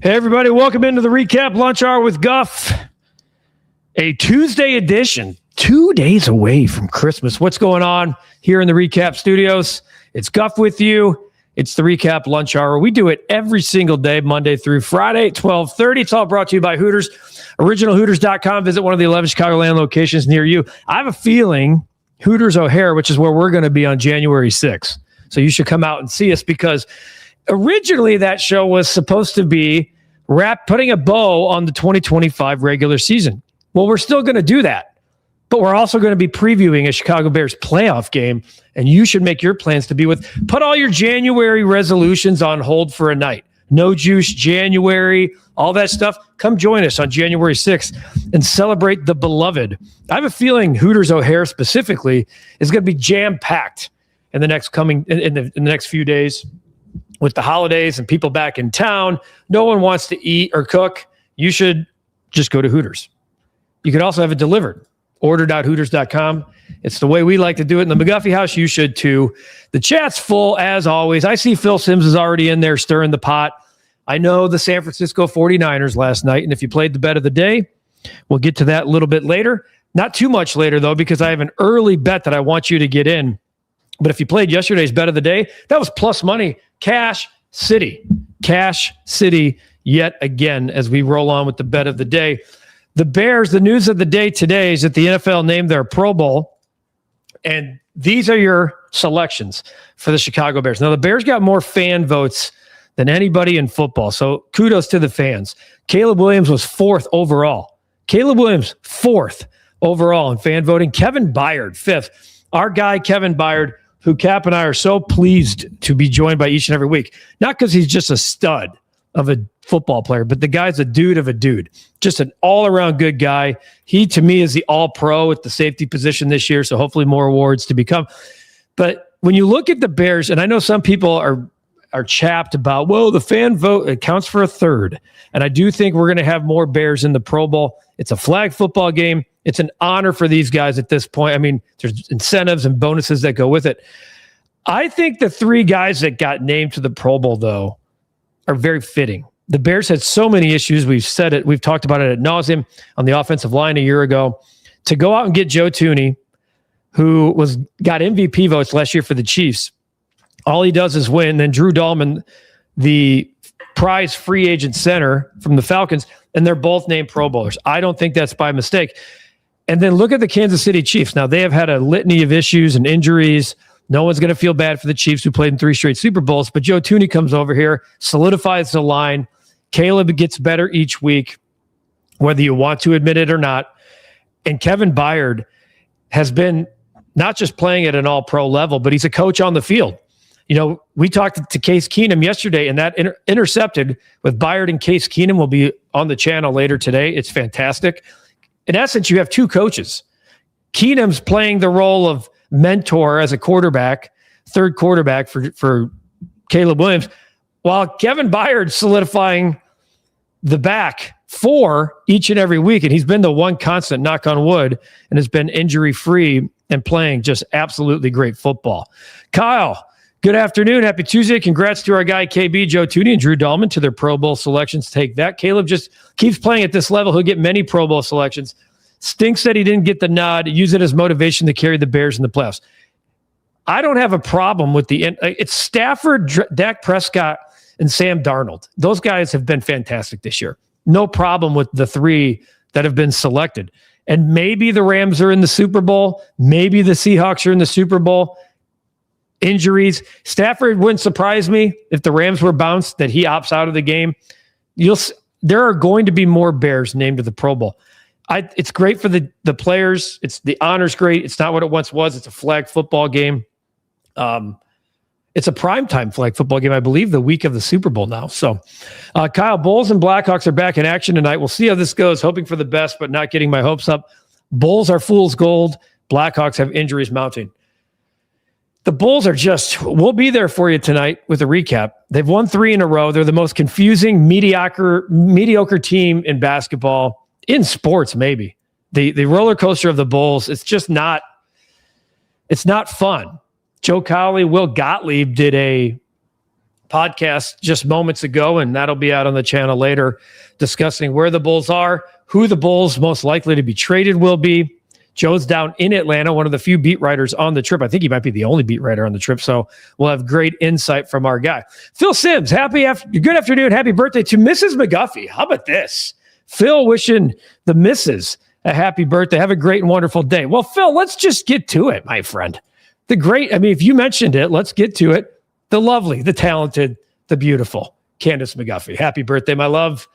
Hey, everybody. Welcome into the REKAP Lunch Hour with Guff. A Tuesday edition, 2 days away from Christmas. What's going on here in the REKAP studios? It's Guff with you. It's the REKAP Lunch Hour. We do it every single day, Monday through Friday at 12:30. It's all brought to you by Hooters. OriginalHooters.com. Visit one of the 11 Chicagoland locations near you. I have a feeling Hooters O'Hare, which is where we're going to be on January 6th. So you should come out and see us, because originally that show was supposed to be putting a bow on the 2025 regular season. Well, we're still going to do that, but we're also going to be previewing a Chicago Bears playoff game, and you should make your plans to be with. Put all your January resolutions on hold for a night. No juice January, all that stuff. Come join us on January 6th and celebrate the beloved. I have a feeling Hooters O'Hare specifically is going to be jam-packed in the next few days. With the holidays and people back in town, no one wants to eat or cook. You should just go to Hooters. You can also have it delivered. Order.hooters.com. It's the way we like to do it in the McGuffey house. You should too. The chat's full as always. I see Phil Simms is already in there stirring the pot. I know the San Francisco 49ers last night, and if you played the bet of the day, we'll get to that a little bit later. Not too much later, though, because I have an early bet that I want you to get in. But if you played yesterday's bet of the day, that was plus money. Cash City yet again as we roll on with the bet of the day. The Bears, the news of the day today is that the NFL named their Pro Bowl, and these are your selections for the Chicago Bears. Now, the Bears got more fan votes than anybody in football, so kudos to the fans. Caleb Williams was fourth overall. In fan voting. Kevin Byard, fifth. Our guy, Kevin Byard, who Cap and I are so pleased to be joined by each and every week. Not because he's just a stud of a football player, but the guy's a dude of a dude. Just an all-around good guy. He, to me, is the all-pro at the safety position this year, so hopefully more awards to become. But when you look at the Bears, and I know some people are chapped about, well, the fan vote, it counts for a third. And I do think we're going to have more Bears in the Pro Bowl. It's a flag football game. It's an honor for these guys at this point. I mean, there's incentives and bonuses that go with it. I think the three guys that got named to the Pro Bowl, though, are very fitting. The Bears had so many issues. We've said it. We've talked about it ad nauseum on the offensive line a year ago. To go out and get Joe Thuney, who got MVP votes last year for the Chiefs, all he does is win. Then Drew Dahlman, the prize free agent center from the Falcons, and they're both named Pro Bowlers. I don't think that's by mistake. And then look at the Kansas City Chiefs. Now, they have had a litany of issues and injuries. No one's going to feel bad for the Chiefs, who played in 3 straight Super Bowls. But Joe Thuney comes over here, solidifies the line. Caleb gets better each week, whether you want to admit it or not. And Kevin Byard has been not just playing at an all-pro level, but he's a coach on the field. You know, we talked to Case Keenum yesterday, and that intercepted with Byard and Case Keenum will be on the channel later today. It's fantastic. In essence, you have two coaches. Keenum's playing the role of mentor as a quarterback, third quarterback for Caleb Williams, while Kevin Byard solidifying the back four each and every week. And he's been the one constant, knock on wood, and has been injury-free and playing just absolutely great football. Kyle, good afternoon. Happy Tuesday. Congrats to our guy, KB, Joe Thuney, and Drew Dahlman to their Pro Bowl selections. Take that. Caleb just keeps playing at this level. He'll get many Pro Bowl selections. Stinks that he didn't get the nod. Use it as motivation to carry the Bears in the playoffs. I don't have a problem with it's Stafford, Dak Prescott, and Sam Darnold. Those guys have been fantastic this year. No problem with the three that have been selected. And maybe the Rams are in the Super Bowl. Maybe the Seahawks are in the Super Bowl. Injuries. Stafford wouldn't surprise me if the Rams were bounced, that he opts out of the game. There are going to be more Bears named to the Pro Bowl. It's great for the players. The honor's great. It's not what it once was. It's a flag football game. It's a primetime flag football game, I believe, the week of the Super Bowl now. So, Kyle, Bulls and Blackhawks are back in action tonight. We'll see how this goes. Hoping for the best, but not getting my hopes up. Bulls are fool's gold. Blackhawks have injuries mounting. The Bulls we'll be there for you tonight with a recap. They've won 3 in a row. They're the most confusing, mediocre team in basketball, in sports maybe. The roller coaster of the Bulls, it's not fun. Joe Cowley, Will Gottlieb did a podcast just moments ago, and that'll be out on the channel later, discussing where the Bulls are, who the Bulls most likely to be traded will be. Joe's down in Atlanta, one of the few beat writers on the trip. I think he might be the only beat writer on the trip, so we'll have great insight from our guy. Phil Sims, good afternoon, happy birthday to Mrs. McGuffey. How about this? Phil wishing the missus a happy birthday. Have a great and wonderful day. Well, Phil, let's just get to it, my friend. If you mentioned it, let's get to it. The lovely, the talented, the beautiful Candace McGuffey. Happy birthday, my love.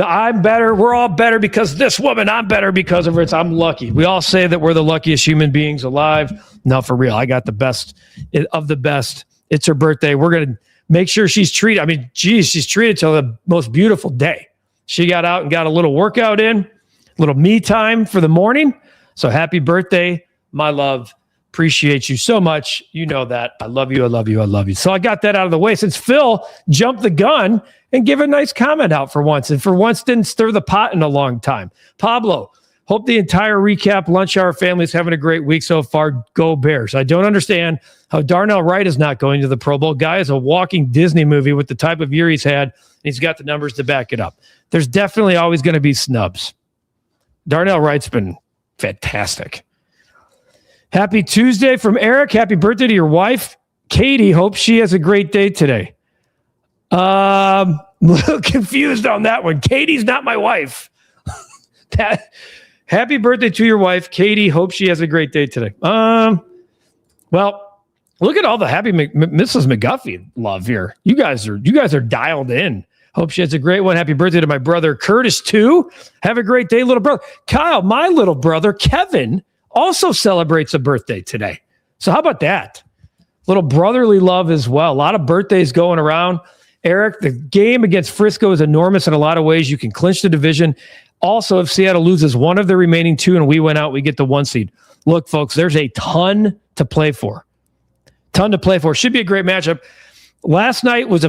I'm better. We're all better because of this woman. I'm better because of her. I'm lucky. We all say that we're the luckiest human beings alive. No, for real. I got the best of the best. It's her birthday. We're going to make sure she's treated. She's treated till the most beautiful day. She got out and got a little workout in, a little me time for the morning. So happy birthday, my love. Appreciate you so much. You know that. I love you. I love you. I love you. So I got that out of the way since Phil jumped the gun and give a nice comment out for once. And for once didn't stir the pot in a long time. Pablo, hope the entire REKAP Lunch Hour family is having a great week so far. Go Bears. I don't understand how Darnell Wright is not going to the Pro Bowl. Guy is a walking Disney movie with the type of year he's had. And he's got the numbers to back it up. There's definitely always going to be snubs. Darnell Wright's been fantastic. Happy Tuesday from Eric. Happy birthday to your wife. Katie, hope she has a great day today. I'm a little confused on that one. Katie's not my wife. Happy birthday to your wife, Katie. Hope she has a great day today. Well, look at all the happy Mrs. McGuffey love here. You guys are dialed in. Hope she has a great one. Happy birthday to my brother Curtis too. Have a great day, little brother. Kyle, my little brother Kevin, also celebrates a birthday today. So how about that? Little brotherly love as well. A lot of birthdays going around. Eric, the game against Frisco is enormous in a lot of ways. You can clinch the division. Also, if Seattle loses one of the remaining two and we went out, we get the 1 seed. Look, folks, there's a ton to play for. Should be a great matchup. Last night was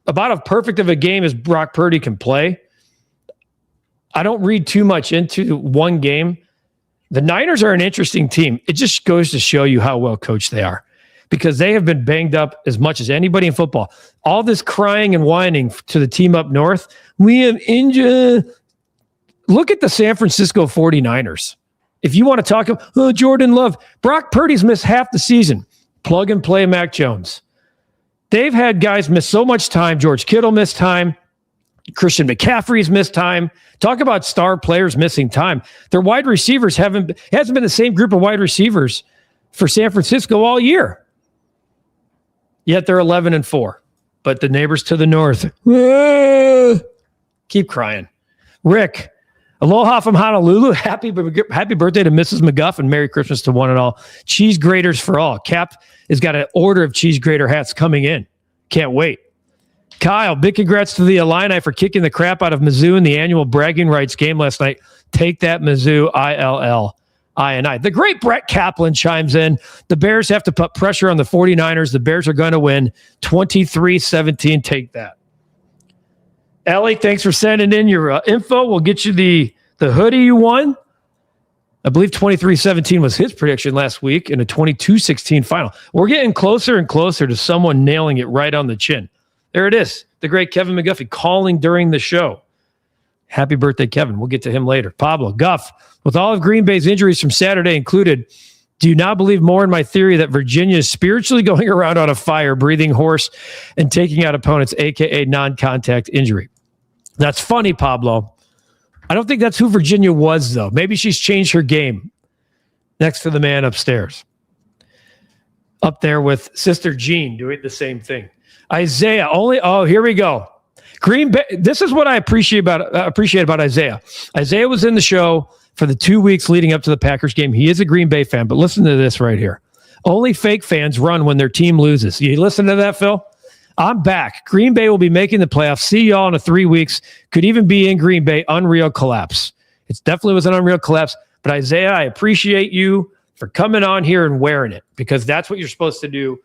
about as perfect of a game as Brock Purdy can play. I don't read too much into one game. The Niners are an interesting team. It just goes to show you how well coached they are because they have been banged up as much as anybody in football. All this crying and whining to the team up north. We have injured. Look at the San Francisco 49ers. If you want to talk about Jordan Love, Brock Purdy's missed half the season. Plug and play Mac Jones. They've had guys miss so much time. George Kittle missed time. Christian McCaffrey's missed time. Talk about star players missing time. Their wide receivers hasn't been the same group of wide receivers for San Francisco all year. Yet they're 11-4. But the neighbors to the north, keep crying. Rick, aloha from Honolulu. Happy birthday to Mrs. McGuff and Merry Christmas to one and all. Cheese graters for all. Cap has got an order of cheese grater hats coming in. Can't wait. Kyle, big congrats to the Illini for kicking the crap out of Mizzou in the annual bragging rights game last night. Take that, Mizzou, ILL-I-N-I. The great Brett Kaplan chimes in. The Bears have to put pressure on the 49ers. The Bears are going to win 23-17. Take that. Ellie, thanks for sending in your info. We'll get you the hoodie you won. I believe 23-17 was his prediction last week in a 22-16 final. We're getting closer and closer to someone nailing it right on the chin. There it is. The great Kevin McGuffey calling during the show. Happy birthday, Kevin. We'll get to him later. Pablo, Guff, with all of Green Bay's injuries from Saturday included, do you now believe more in my theory that Virginia is spiritually going around on a fire, breathing hoarse, and taking out opponents, a.k.a. non-contact injury? That's funny, Pablo. I don't think that's who Virginia was, though. Maybe she's changed her game next to the man upstairs. Up there with Sister Jean doing the same thing. Isaiah, here we go. Green Bay, this is what I appreciate about Isaiah. Isaiah was in the show for the 2 weeks leading up to the Packers game. He is a Green Bay fan, but listen to this right here. Only fake fans run when their team loses. You listen to that, Phil? I'm back. Green Bay will be making the playoffs. See y'all in 3 weeks. Could even be in Green Bay. Unreal collapse. It definitely was an unreal collapse. But Isaiah, I appreciate you for coming on here and wearing it because that's what you're supposed to do.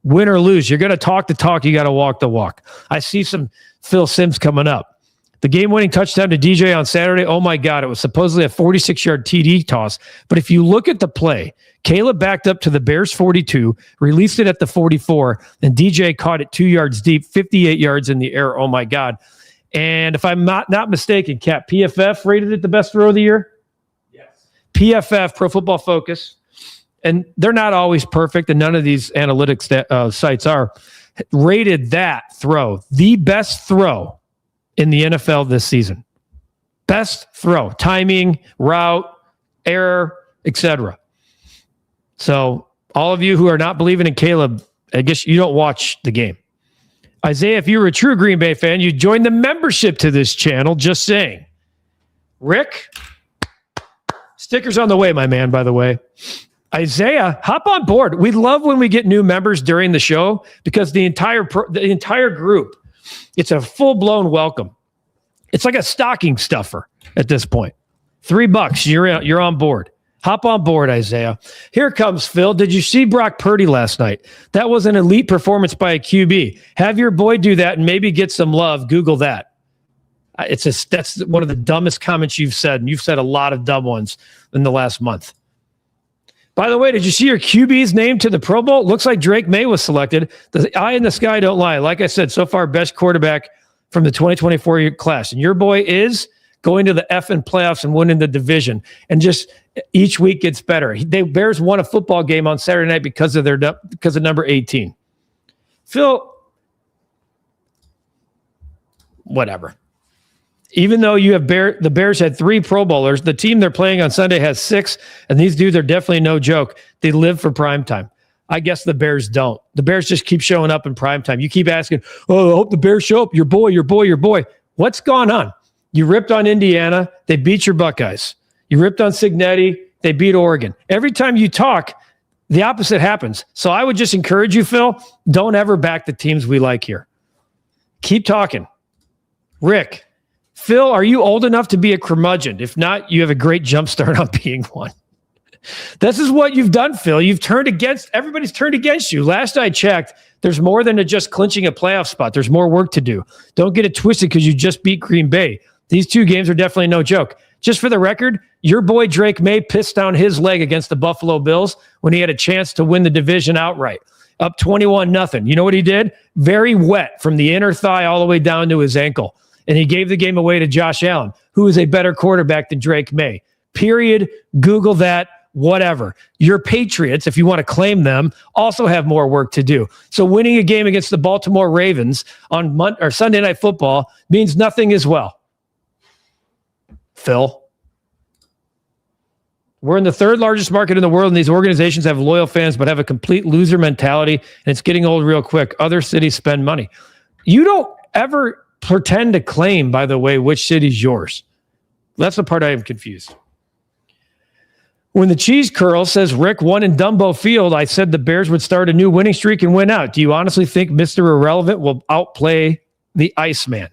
Win or lose. You're going to talk the talk. You got to walk the walk. I see some Phil Sims coming up. The game-winning touchdown to DJ on Saturday, oh my God, it was supposedly a 46-yard TD toss. But if you look at the play, Caleb backed up to the Bears 42, released it at the 44, and DJ caught it 2 yards deep, 58 yards in the air. Oh my God. And if I'm not mistaken, Cap, PFF rated it the best throw of the year? Yes. PFF, Pro Football Focus, and they're not always perfect, and none of these analytics sites are, rated that throw the best throw in the NFL this season. Best throw, timing, route, error, etc. So all of you who are not believing in Caleb, I guess you don't watch the game. Isaiah, if you were a true Green Bay fan, you'd join the membership to this channel, just saying. Rick, stickers on the way, my man, by the way. Isaiah, hop on board. We love when we get new members during the show because the entire group, it's a full-blown welcome. It's like a stocking stuffer at this point. $3, you're on board. Hop on board, Isaiah. Here comes Phil. Did you see Brock Purdy last night? That was an elite performance by a QB. Have your boy do that and maybe get some love. Google that. That's one of the dumbest comments you've said, and you've said a lot of dumb ones in the last month. By the way, did you see your QB's name to the Pro Bowl? Looks like Drake May was selected. The eye in the sky don't lie. Like I said, so far, best quarterback from the 2024 class. And your boy is going to the effing playoffs and winning the division. And just each week gets better. The Bears won a football game on Saturday night because of number 18. Phil, whatever. Even though you have the Bears had 3 Pro Bowlers, the team they're playing on Sunday has 6, and these dudes are definitely no joke. They live for primetime. I guess the Bears don't. The Bears just keep showing up in primetime. You keep asking, oh, I hope the Bears show up. Your boy. What's going on? You ripped on Indiana. They beat your Buckeyes. You ripped on Cignetti. They beat Oregon. Every time you talk, the opposite happens. So I would just encourage you, Phil, don't ever back the teams we like here. Keep talking. Rick, Phil, are you old enough to be a curmudgeon? If not, you have a great jump start on being one. This is what you've done, Phil. Everybody's turned against you. Last I checked, there's more than just clinching a playoff spot. There's more work to do. Don't get it twisted because you just beat Green Bay. These 2 games are definitely no joke. Just for the record, your boy Drake May pissed down his leg against the Buffalo Bills when he had a chance to win the division outright. Up 21-0. You know what he did? Very wet from the inner thigh all the way down to his ankle. And he gave the game away to Josh Allen, who is a better quarterback than Drake May. Period. Google that. Whatever. Your Patriots, if you want to claim them, also have more work to do. So winning a game against the Baltimore Ravens on Sunday Night Football means nothing as well. Phil. We're in the 3rd largest market in the world, and these organizations have loyal fans but have a complete loser mentality, and it's getting old real quick. Other cities spend money. You don't ever pretend to claim, by the way, which city's yours. That's the part I am confused. When the cheese curl says Rick won in Dumbo Field, I said the Bears would start a new winning streak and win out. Do you honestly think Mr. Irrelevant will outplay the Iceman?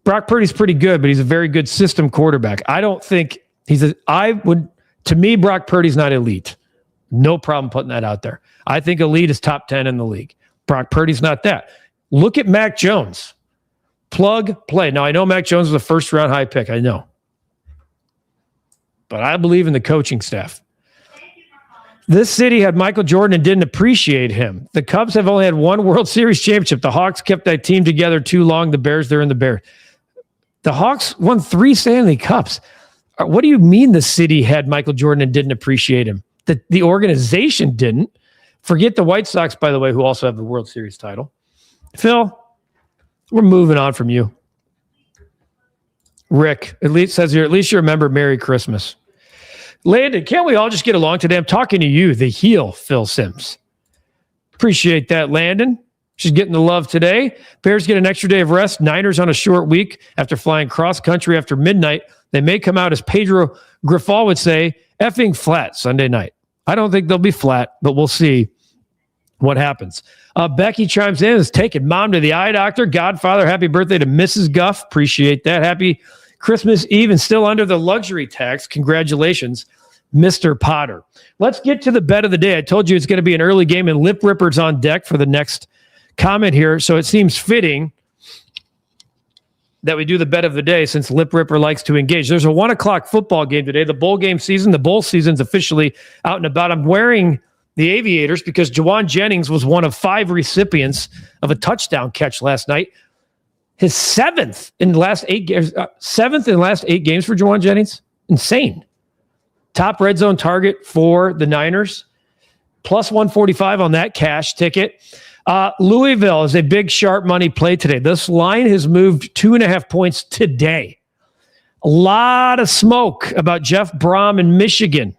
Brock Purdy's pretty good, but he's a very good system quarterback. I don't think to me, Brock Purdy's not elite. No problem putting that out there. I think elite is top 10 in the league. Brock Purdy's not that. Look at Mac Jones. Plug, play. Now, I know Mac Jones was a first-round high pick. I know. But I believe in the coaching staff. This city had Michael Jordan and didn't appreciate him. The Cubs have only had 1 World Series championship. The Hawks kept that team together too long. The Bears, they're in the Bears. The Hawks won 3 Stanley Cups. What do you mean the city had Michael Jordan and didn't appreciate him? The organization didn't. Forget the White Sox, by the way, who also have the World Series title. Phil, we're moving on from you. Rick, at least you remember Merry Christmas. Landon, can't we all just get along today? I'm talking to you, the heel, Phil Sims. Appreciate that, Landon. She's getting the love today. Bears get an extra day of rest. Niners on a short week after flying cross-country after midnight. They may come out, as Pedro Grifal would say, effing flat Sunday night. I don't think they'll be flat, but we'll see what happens. Becky chimes in, is taking mom to the eye doctor. Godfather, happy birthday to Mrs. Guff. Appreciate that. Happy Christmas Eve and still under the luxury tax. Congratulations, Mr. Potter. Let's get to the bet of the day. I told you it's going to be an early game, and Lip Ripper's on deck for the next comment here, so it seems fitting that we do the bet of the day since Lip Ripper likes to engage. There's a 1 o'clock football game today. The bowl season's officially out and about. I'm wearing the Aviators because Jawan Jennings was one of 5 recipients of a touchdown catch last night. His seventh in the last 8 games for Jawan Jennings. Insane. Top red zone target for the Niners. Plus 145 on that cash ticket. Louisville is a big sharp money play today. This line has moved 2.5 points today. A lot of smoke about Jeff Brom in Michigan.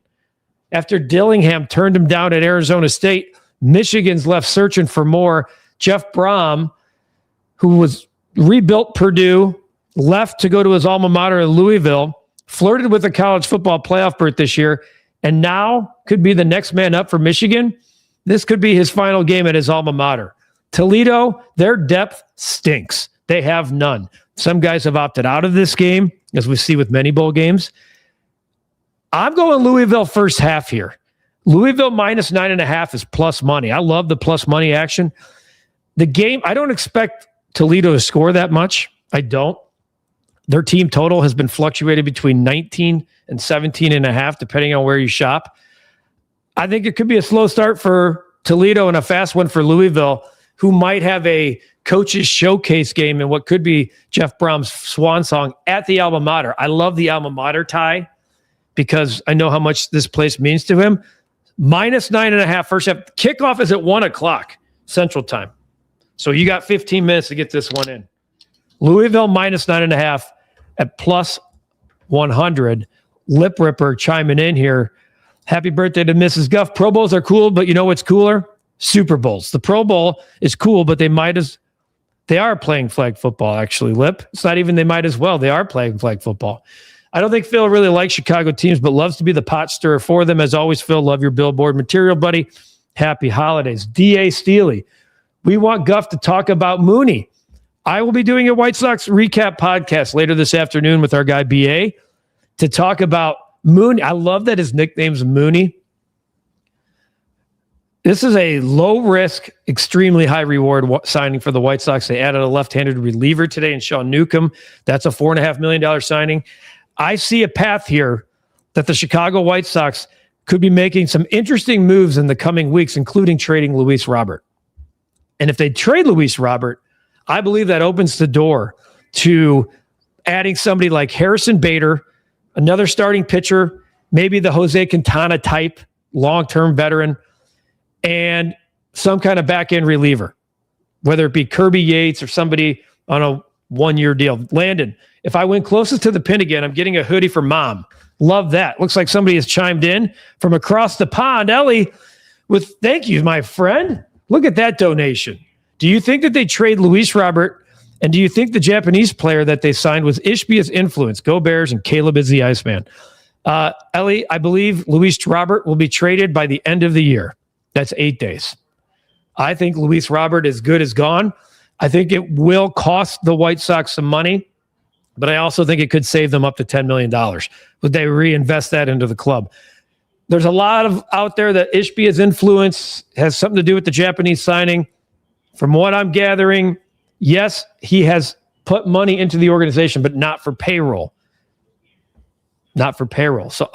After Dillingham turned him down at Arizona State, Michigan's left searching for more. Jeff Brom, who was rebuilt Purdue, left to go to his alma mater in Louisville, flirted with a college football playoff berth this year, and now could be the next man up for Michigan. This could be his final game at his alma mater. Toledo, their depth stinks. They have none. Some guys have opted out of this game, as we see with many bowl games. I'm going Louisville first half here. Louisville minus 9.5 is plus money. I love the plus money action. The game, I don't expect Toledo to score that much. I don't. Their team total has been fluctuated between 19 and 17.5, depending on where you shop. I think it could be a slow start for Toledo and a fast one for Louisville, who might have a coach's showcase game in what could be Jeff Brom's swan song at the alma mater. I love the alma mater tie because I know how much this place means to him. Minus 9.5 first half. Kickoff is at 1 o'clock Central Time. So you got 15 minutes to get this one in. Louisville minus 9.5 at plus 100. Lip Ripper chiming in here. Happy birthday to Mrs. Guff. Pro Bowls are cool, but you know what's cooler? Super Bowls. The Pro Bowl is cool, but they are playing flag football, actually, Lip. It's not even they might as well. They are playing flag football. I don't think Phil really likes Chicago teams, but loves to be the pot stirrer for them. As always, Phil, love your billboard material, buddy. Happy holidays. D.A. Steely. We want Guff to talk about Mooney. I will be doing a White Sox recap podcast later this afternoon with our guy B.A. to talk about Mooney. I love that his nickname's Mooney. This is a low-risk, extremely high-reward signing for the White Sox. They added a left-handed reliever today in Sean Newcomb. That's a $4.5 million signing. I see a path here that the Chicago White Sox could be making some interesting moves in the coming weeks, including trading Luis Robert. And if they trade Luis Robert, I believe that opens the door to adding somebody like Harrison Bader, another starting pitcher, maybe the Jose Quintana type, long-term veteran, and some kind of back-end reliever, whether it be Kirby Yates or somebody on a one-year deal. Landon, if I win closest to the pin again, I'm getting a hoodie for Mom. Love that. Looks like somebody has chimed in from across the pond. Ellie, with thank you, my friend. Look at that donation. Do you think that they trade Luis Robert, and do you think the Japanese player that they signed was Ishbia's influence? Go Bears, and Caleb is the Iceman. Ellie, I believe Luis Robert will be traded by the end of the year. That's 8 days. I think Luis Robert is good as gone. I think it will cost the White Sox some money, but I also think it could save them up to $10 million. Would they reinvest that into the club? There's a lot of out there that Ishbia's influence has something to do with the Japanese signing. From what I'm gathering, yes, he has put money into the organization, but not for payroll. Not for payroll. So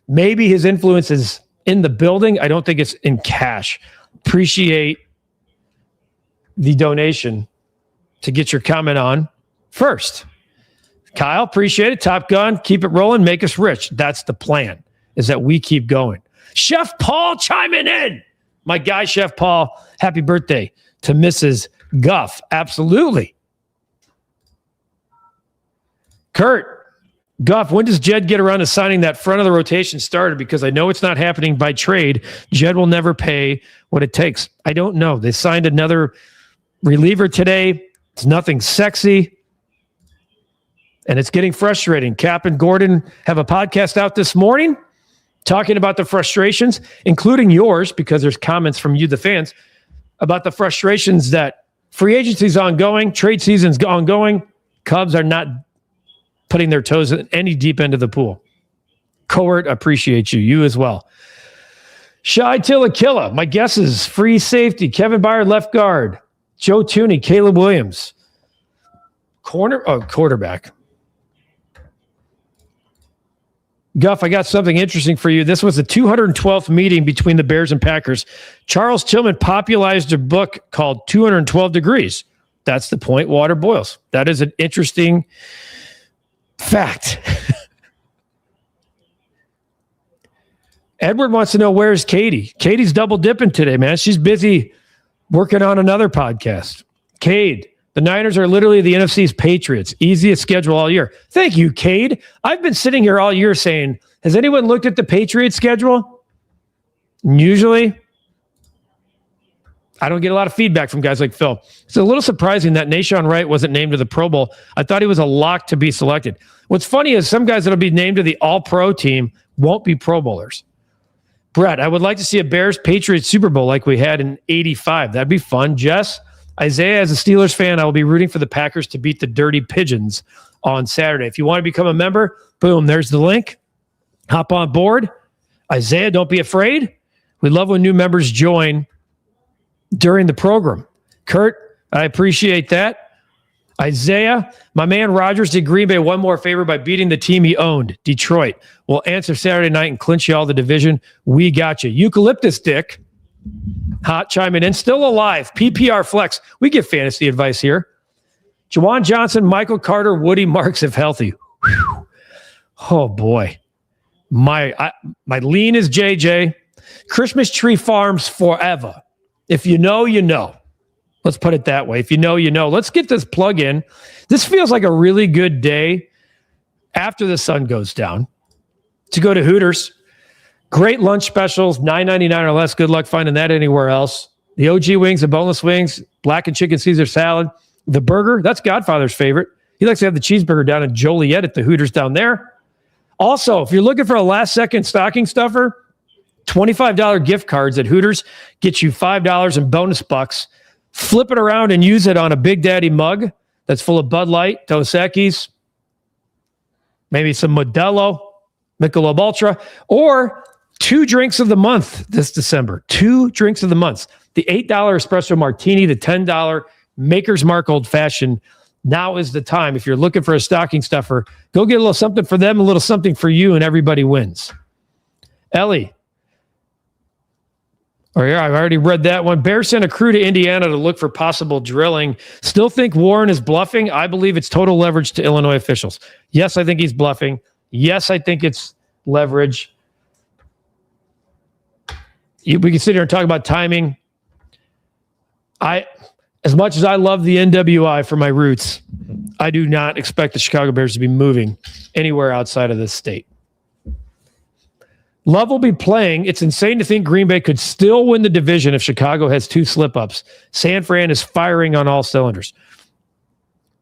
maybe his influence is in the building. I don't think it's in cash. Appreciate the donation to get your comment on first. Kyle, appreciate it. Top Gun, keep it rolling, make us rich. That's the plan, is that we keep going. Chef Paul chiming in. My guy, Chef Paul, happy birthday to Mrs. Guff. Absolutely. Kurt, Guff, when does Jed get around to signing that front of the rotation starter? Because I know it's not happening by trade. Jed will never pay what it takes. I don't know. They signed another reliever today. It's nothing sexy. And it's getting frustrating. Cap and Gordon have a podcast out this morning talking about the frustrations, including yours, because there's comments from you, the fans, about the frustrations that free agency is ongoing, trade season's ongoing. Cubs are not putting their toes in any deep end of the pool. Court, appreciate you. You as well. Shy Tillakilla. My guess is free safety. Kevin Byard, left guard. Joe Tooney, Caleb Williams. Quarterback. Guff, I got something interesting for you. This was the 212th meeting between the Bears and Packers. Charles Tillman popularized a book called 212 Degrees. That's the point water boils. That is an interesting fact. Edward wants to know, where's Katie? Katie's double dipping today, man. She's busy working on another podcast. Cade, the Niners are literally the NFC's Patriots. Easiest schedule all year. Thank you, Cade. I've been sitting here all year saying, has anyone looked at the Patriots schedule? Usually, I don't get a lot of feedback from guys like Phil. It's a little surprising that Nashawn Wright wasn't named to the Pro Bowl. I thought he was a lock to be selected. What's funny is some guys that'll be named to the All-Pro team won't be Pro Bowlers. Brett, I would like to see a Bears-Patriots Super Bowl like we had in '85. That'd be fun. Jess, Isaiah, as a Steelers fan, I will be rooting for the Packers to beat the Dirty Pigeons on Saturday. If you want to become a member, boom, there's the link. Hop on board. Isaiah, don't be afraid. We love when new members join during the program. Kurt, I appreciate that. Isaiah, my man Rodgers did Green Bay one more favor by beating the team he owned, Detroit. We'll answer Saturday night and clinch you all the division. We got you. Eucalyptus Dick, hot chiming in, still alive. PPR Flex. We give fantasy advice here. Jawan Johnson, Michael Carter, Woody Marks if healthy. Whew. Oh boy. My lean is JJ. Christmas Tree Farms forever. If you know, you know. Let's put it that way. If you know, you know. Let's get this plug in. This feels like a really good day after the sun goes down to go to Hooters. Great lunch specials, $9.99 or less. Good luck finding that anywhere else. The OG wings, the boneless wings, blackened chicken Caesar salad. The burger, that's Godfather's favorite. He likes to have the cheeseburger down in Joliet at the Hooters down there. Also, if you're looking for a last-second stocking stuffer, $25 gift cards at Hooters get you $5 in bonus bucks. Flip it around and use it on a Big Daddy mug that's full of Bud Light, Dos Equis, maybe some Modelo, Michelob Ultra, or 2 drinks of the month this December. 2 drinks of the month. The $8 espresso martini, the $10 Maker's Mark Old Fashioned. Now is the time. If you're looking for a stocking stuffer, go get a little something for them, a little something for you, and everybody wins. Ellie. Oh, yeah, I've already read that one. Bears sent a crew to Indiana to look for possible drilling. Still think Warren is bluffing? I believe it's total leverage to Illinois officials. Yes, I think he's bluffing. Yes, I think it's leverage. We can sit here and talk about timing. As much as I love the NWI for my roots, I do not expect the Chicago Bears to be moving anywhere outside of this state. Love will be playing. It's insane to think Green Bay could still win the division if Chicago has 2 slip-ups. San Fran is firing on all cylinders.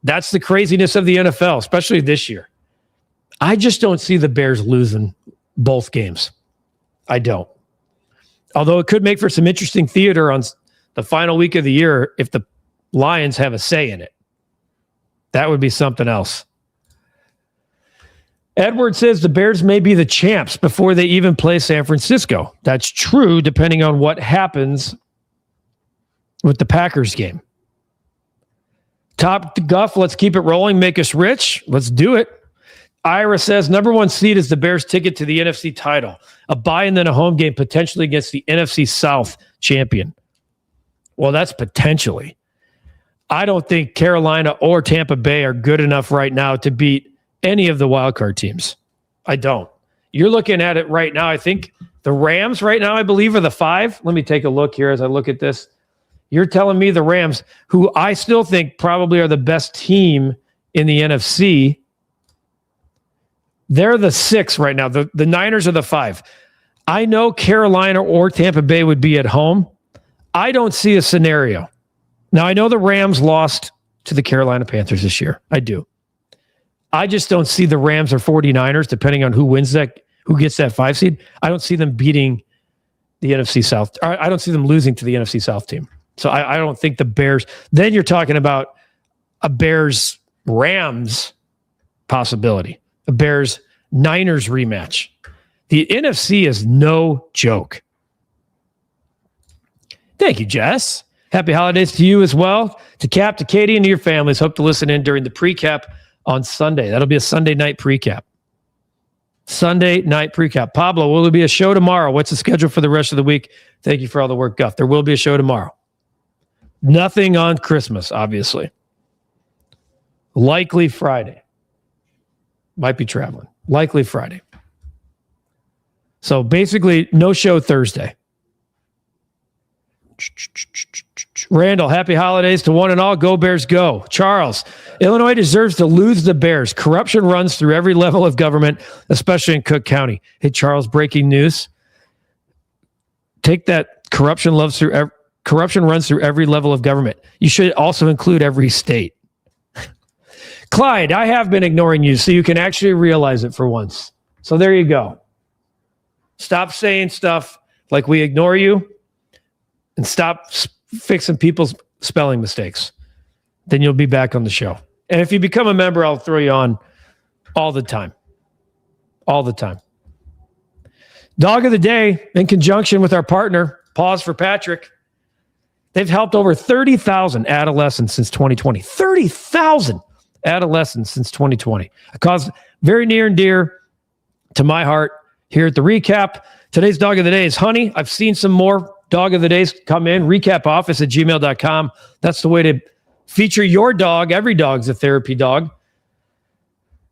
That's the craziness of the NFL, especially this year. I just don't see the Bears losing both games. I don't. Although it could make for some interesting theater on the final week of the year if the Lions have a say in it. That would be something else. Edward says the Bears may be the champs before they even play San Francisco. That's true, depending on what happens with the Packers game. Top Guff, let's keep it rolling. Make us rich. Let's do it. Ira says number 1 seed is the Bears' ticket to the NFC title. A bye and then a home game potentially against the NFC South champion. Well, that's potentially. I don't think Carolina or Tampa Bay are good enough right now to beat any of the wildcard teams. I don't. You're looking at it right now. I think the Rams right now, I believe, are the 5. Let me take a look here as I look at this. You're telling me the Rams, who I still think probably are the best team in the NFC, they're the 6 right now. The Niners are the 5. I know Carolina or Tampa Bay would be at home. I don't see a scenario. Now, I know the Rams lost to the Carolina Panthers this year. I do. I just don't see the Rams or 49ers, depending on who wins that, who gets that 5 seed. I don't see them beating the NFC South. I don't see them losing to the NFC South team. So I don't think the Bears. Then you're talking about a Bears-Rams possibility, a Bears-Niners rematch. The NFC is no joke. Thank you, Jess. Happy holidays to you as well. To Cap, to Katie, and to your families. Hope to listen in during the pre-cap on Sunday. That'll be a Sunday night pre-cap. Sunday night pre-cap. Pablo, will there be a show tomorrow? What's the schedule for the rest of the week? Thank you for all the work, Guff. There will be a show tomorrow. Nothing on Christmas, obviously. Likely Friday. Might be traveling. Likely Friday. So basically, no show Thursday. Randall, happy holidays to one and all. Go Bears, go. Charles, Illinois deserves to lose the Bears. Corruption runs through every level of government, especially in Cook County. Hey, Charles, breaking news. Take that. Corruption runs through every level of government. You should also include every state. Clyde, I have been ignoring you, so you can actually realize it for once. So there you go. Stop saying stuff like we ignore you and stop fixing people's spelling mistakes. Then you'll be back on the show. And if you become a member, I'll throw you on all the time. All the time. Dog of the day, in conjunction with our partner, Pause for Patrick. They've helped over 30,000 adolescents since 2020. 30,000 adolescents since 2020. A cause very near and dear to my heart here at the Recap. Today's dog of the day is Honey. I've seen some more dog of the days come in. recapoffice@gmail.com. That's the way to feature your dog. Every dog's a therapy dog.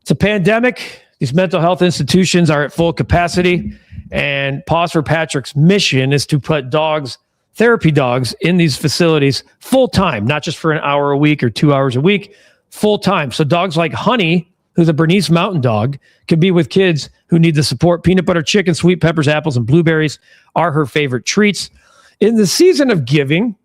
It's a pandemic. These mental health institutions are at full capacity. And Pause for Patrick's mission is to put dogs, therapy dogs, in these facilities full time, not just for an hour a week or 2 hours a week, full time. So dogs like Honey, who's a Bernese Mountain Dog, could be with kids who need the support. Peanut butter, chicken, sweet peppers, apples, and blueberries are her favorite treats. In the season of giving,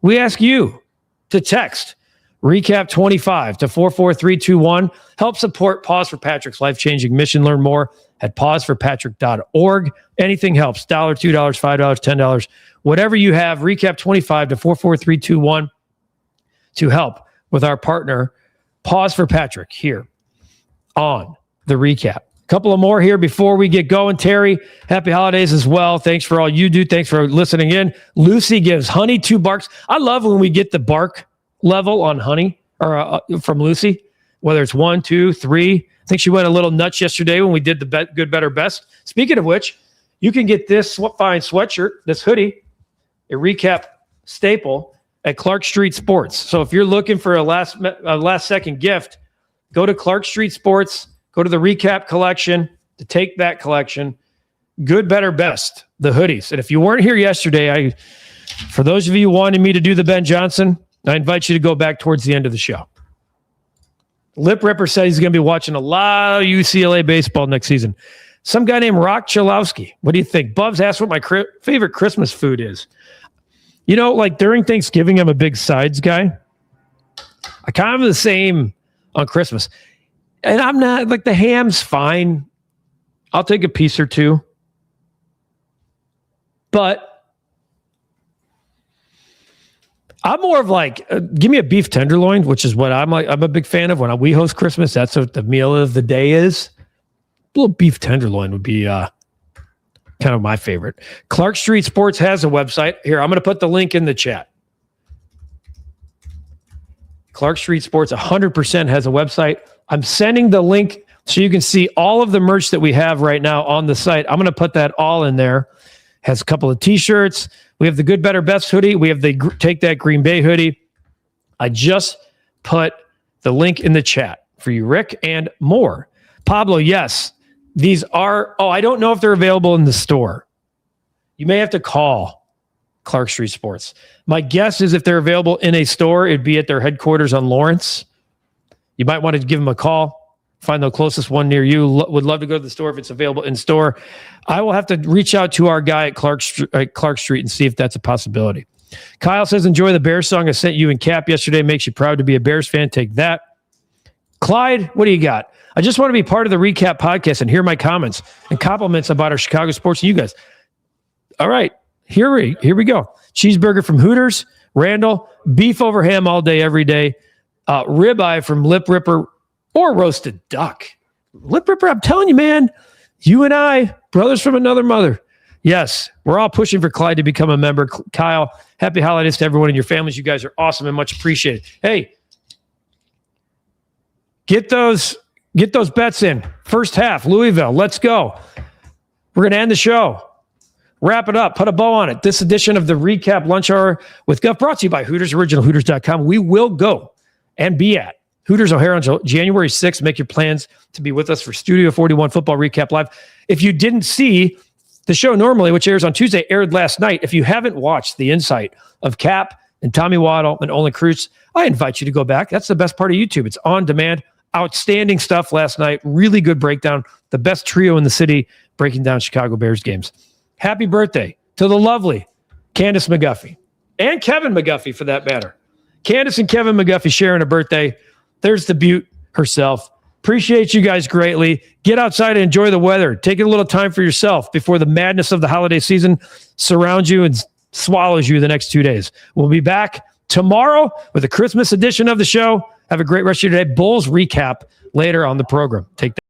we ask you to text REKAP 25 to 44321. Help support Pause for Patrick's life-changing mission. Learn more at pauseforpatrick.org. Anything helps. $1, $2, $5, $10. Whatever you have, REKAP 25 to 44321 to help with our partner, Pause for Patrick, here on the Recap. A couple of more here before we get going. Terry, happy holidays as well. Thanks for all you do. Thanks for listening in. Lucy gives Honey 2 barks. I love when we get the bark level on Honey or from Lucy, whether it's 1, 2, 3. I think she went a little nuts yesterday when we did the good, better, best. Speaking of which, you can get this fine sweatshirt, this hoodie, a Recap staple at Clark Street Sports. So if you're looking for a last second gift, go to Clark Street Sports, go to the Recap collection, to take that collection. Good, better, best, the hoodies. And if you weren't here yesterday, for those of you wanting me to do the Ben Johnson, I invite you to go back towards the end of the show. Lip Ripper said he's going to be watching a lot of UCLA baseball next season. Some guy named Rock Chalowski. What do you think? Bubs asked what my favorite Christmas food is. You know, like during Thanksgiving, I'm a big sides guy. I kind of the same on Christmas. And I'm not, like, the ham's fine. I'll take a piece or two. But I'm more of like, give me a beef tenderloin, which is what I'm like. I'm a big fan of when we host Christmas. That's what the meal of the day is. A little beef tenderloin would be kind of my favorite. Clark Street Sports has a website. Here, I'm going to put the link in the chat. Clark Street Sports 100% has a website. I'm sending the link so you can see all of the merch that we have right now on the site. I'm going to put that all in there. Has a couple of t-shirts. We have the Good, Better, Best hoodie. We have the Take That Green Bay hoodie. I just put the link in the chat for you, Rick, and more. Pablo, yes. These are, I don't know if they're available in the store. You may have to call Clark Street Sports. My guess is if they're available in a store, it'd be at their headquarters on Lawrence. You might want to give them a call, find the closest one near you. Would love to go to the store if it's available in store. I will have to reach out to our guy at Clark Street and see if that's a possibility. Kyle says, enjoy the Bears song I sent you and Cap yesterday. Makes you proud to be a Bears fan. Take that. Clyde, what do you got? I just want to be part of the Recap podcast and hear my comments and compliments about our Chicago sports and you guys. All right, here we go. Cheeseburger from Hooters, Randall, beef over ham all day, every day. Ribeye from Lip Ripper or roasted duck. Lip Ripper, I'm telling you, man, you and I, brothers from another mother. Yes, we're all pushing for Clyde to become a member. Kyle, happy holidays to everyone and your families. You guys are awesome and much appreciated. Hey, get those bets in. First half, Louisville. Let's go. We're going to end the show. Wrap it up. Put a bow on it. This edition of the REKAP Lunch Hour with Guff brought to you by Hooters, originalhooters.com. We will go and be at Hooters O'Hare on January 6th. Make your plans to be with us for Studio 41 Football REKAP Live. If you didn't see the show normally, which airs on Tuesday, aired last night. If you haven't watched the insight of Cap and Tommy Waddle and Olin Kreutz, I invite you to go back. That's the best part of YouTube. It's on demand. Outstanding stuff last night. Really good breakdown. The best trio in the city breaking down Chicago Bears games. Happy birthday to the lovely Candace McGuffey and Kevin McGuffey for that matter. Candace and Kevin McGuffey sharing a birthday. There's the Butte herself. Appreciate you guys greatly. Get outside and enjoy the weather. Take a little time for yourself before the madness of the holiday season surrounds you and swallows you the next 2 days. We'll be back tomorrow with a Christmas edition of the show. Have a great rest of your day. Bulls recap later on the program. Take that.